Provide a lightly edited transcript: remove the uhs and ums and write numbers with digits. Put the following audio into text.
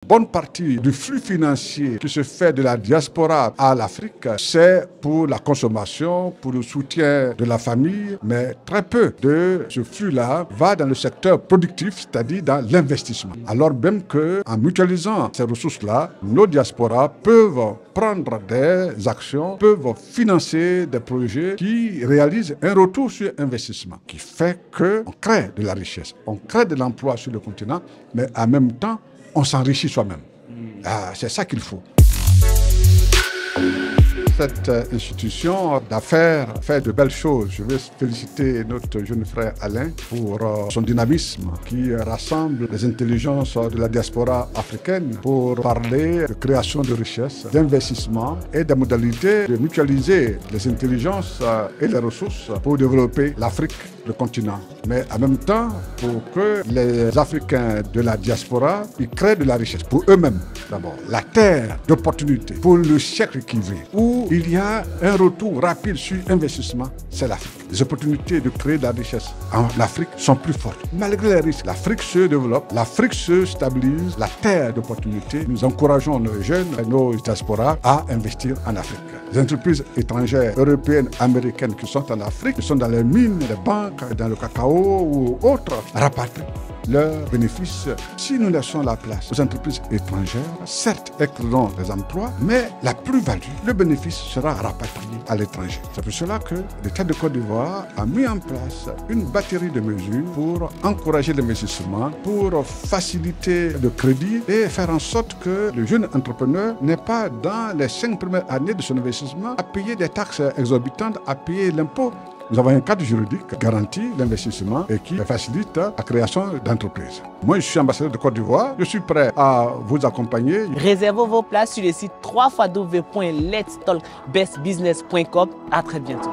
Bonne partie du flux financier qui se fait de la diaspora à l'Afrique, c'est pour la consommation, pour le soutien de la famille, mais très peu de ce flux-là va dans le secteur productif, c'est-à-dire dans l'investissement. Alors même qu'en mutualisant ces ressources-là, nos diasporas peuvent prendre des actions, peuvent financer des projets qui réalisent un retour sur investissement, qui fait qu'on crée de la richesse, on crée de l'emploi sur le continent, mais en même temps, on s'enrichit soi-même. C'est ça qu'il faut. Cette institution d'affaires fait de belles choses. Je veux féliciter notre jeune frère Alain pour son dynamisme qui rassemble les intelligences de la diaspora africaine pour parler de création de richesses, d'investissement et des modalités de mutualiser les intelligences et les ressources pour développer l'Afrique, le continent. Mais en même temps, pour que les Africains de la diaspora ils créent de la richesse pour eux-mêmes. D'abord, la terre d'opportunité pour le siècle qui vient, où il y a un retour rapide sur investissement, c'est l'Afrique. Les opportunités de créer de la richesse en Afrique sont plus fortes. Malgré les risques, l'Afrique se développe, l'Afrique se stabilise, la terre d'opportunité. Nous encourageons nos jeunes, nos diasporas à investir en Afrique. Les entreprises étrangères, européennes, américaines qui sont en Afrique, qui sont dans les mines, les banques, dans le cacao ou autres, rapatrient leurs bénéfices. Si nous laissons la place aux entreprises étrangères, certes, elles créeront des emplois, mais la plus-value, le bénéfice sera rapatrié à l'étranger. C'est pour cela que l'État de Côte d'Ivoire a mis en place une batterie de mesures pour encourager l'investissement, pour faciliter le crédit et faire en sorte que le jeune entrepreneur n'ait pas, dans les 5 premières années de son investissement, à payer des taxes exorbitantes, à payer l'impôt. Nous avons un cadre juridique qui garantit l'investissement et qui facilite la création d'entreprises. Moi, je suis ambassadeur de Côte d'Ivoire. Je suis prêt à vous accompagner. Réservez vos places sur le site www.letstalkbestbusiness.com. À très bientôt.